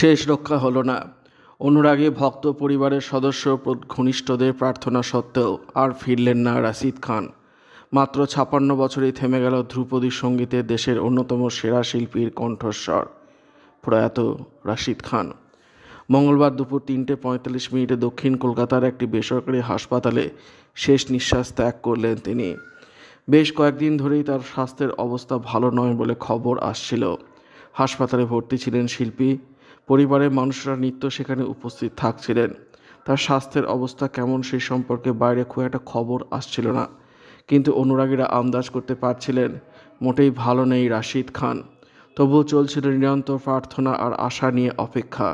শেষ রক্ষা হলো না। অনুরাগী ভক্ত পরিবারের সদস্য ঘনিষ্ঠদের প্রার্থনা সত্ত্বেও আর ফিরলেন না রাশিদ খান। মাত্র ৫৬ বছরেই থেমে গেল ধ্রুপদী সঙ্গীতে দেশের অন্যতম সেরা শিল্পীর কণ্ঠস্বর প্রয়াত রাশিদ খান। মঙ্গলবার দুপুর ৩:৪৫ দক্ষিণ কলকাতার একটি বেসরকারি হাসপাতালে শেষ নিঃশ্বাস ত্যাগ করলেন তিনি। বেশ কয়েকদিন ধরেই তার স্বাস্থ্যের অবস্থা ভালো নয় বলে খবর আসছিল। হাসপাতালে ভর্তি ছিলেন শিল্পী। পরিবারের মানুষরা নিত্য সেখানে উপস্থিত থাকছিলেন। তার স্বাস্থ্যের অবস্থা কেমন সেই সম্পর্কে বাইরে খুব একটা খবর আসছিল না, কিন্তু অনুরাগীরা আন্দাজ করতে পারছিলেন মোটেই ভালো নেই রাশিদ খান। তবুও চলছিল নিরন্তর প্রার্থনা আর আশা নিয়ে অপেক্ষা,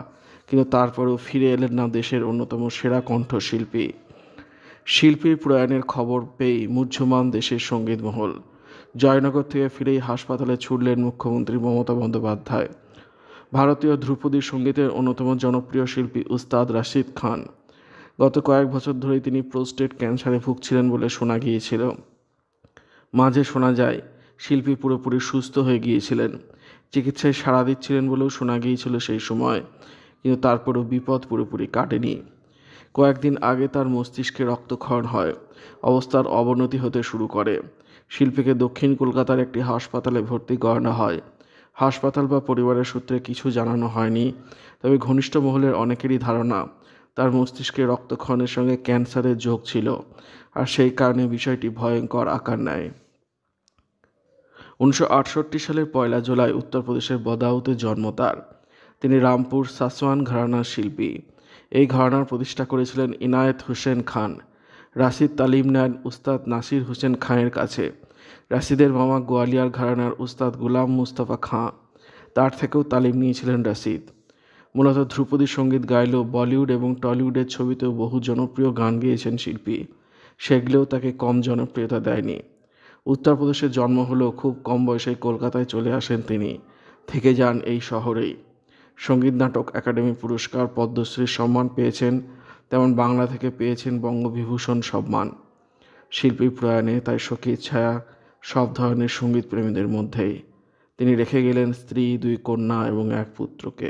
কিন্তু তারপরেও ফিরে এলেন না দেশের অন্যতম সেরা কণ্ঠশিল্পী। শিল্পীর প্রয়াণের খবর পেয়েই মুহ্যমান দেশের সঙ্গীত মহল। জয়নগর থেকে ফিরেই হাসপাতালে ছুটলেন মুখ্যমন্ত্রী মমতা বন্দ্যোপাধ্যায়। ভারতীয় ধ্রুপদী সঙ্গীতের অন্যতম জনপ্রিয় শিল্পী উস্তাদ রাশিদ খান। গত কয়েক বছর ধরেই তিনি প্রোস্টেট ক্যান্সারে ভুগছিলেন বলে শোনা গিয়েছিল। মাঝে শোনা যায় শিল্পী পুরোপুরি সুস্থ হয়ে গিয়েছিলেন, চিকিৎসায় সাড়া দিচ্ছিলেন বলেও শোনা গিয়েছিল সেই সময়, কিন্তু তারপরও বিপদ পুরোপুরি কাটেনি। কয়েকদিন আগে তার মস্তিষ্কে রক্তক্ষরণ হয়, অবস্থার অবনতি হতে শুরু করে। শিল্পীকে দক্ষিণ কলকাতার একটি হাসপাতালে ভর্তি করানো হয়। হাসপাতাল বা পরিবারের সূত্রে কিছু জানানো হয়নি, তবে ঘনিষ্ঠ মহলের অনেকেরই ধারণা তার মস্তিষ্কে রক্তক্ষরণের সঙ্গে ক্যান্সারের যোগ ছিল, আর সেই কারণে বিষয়টি ভয়ঙ্কর আকার নেয়। ১৯৬৮ সালের ১ জুলাই উত্তরপ্রদেশের বদাউতে জন্ম তার। তিনি রামপুর সাসওয়ান ঘরানার শিল্পী। এই ঘরানার প্রতিষ্ঠা করেছিলেন ইনায়েত হুসেন খান। রাশিদ তালিম নেন উস্তাদ নাসির হুসেন খাঁয়ের কাছে। রাশিদের মামা গোয়ালিয়র ঘরানার উস্তাদ গুলাম মুস্তফা খাঁ, তার থেকেও তালিম নিয়েছিলেন রাশিদ। মূলত ধ্রুপদী সঙ্গীত গাইলেও বলিউড এবং টলিউডের ছবিতেও বহু জনপ্রিয় গান গেয়েছেন শিল্পী। সেগুলোও তাকে কম জনপ্রিয়তা দেয়নি। উত্তরপ্রদেশে জন্ম হলেও খুব কম বয়সে কলকাতায় চলে আসেন তিনি, থেকে যান এই শহরেই। সঙ্গীত নাটক একাডেমি পুরস্কার, পদ্মশ্রীর সম্মান পেয়েছেন, তেমন বাংলা থেকে পেয়েছেন বঙ্গবিভূষণ সম্মান। শিল্পীর প্রয়াণে তাই শোকের ছায়া সব ধরনের সঙ্গীত প্রেমীদের মধ্যেই। তিনি রেখে গেলেন স্ত্রী, 2 কন্যা এবং 1 পুত্রকে।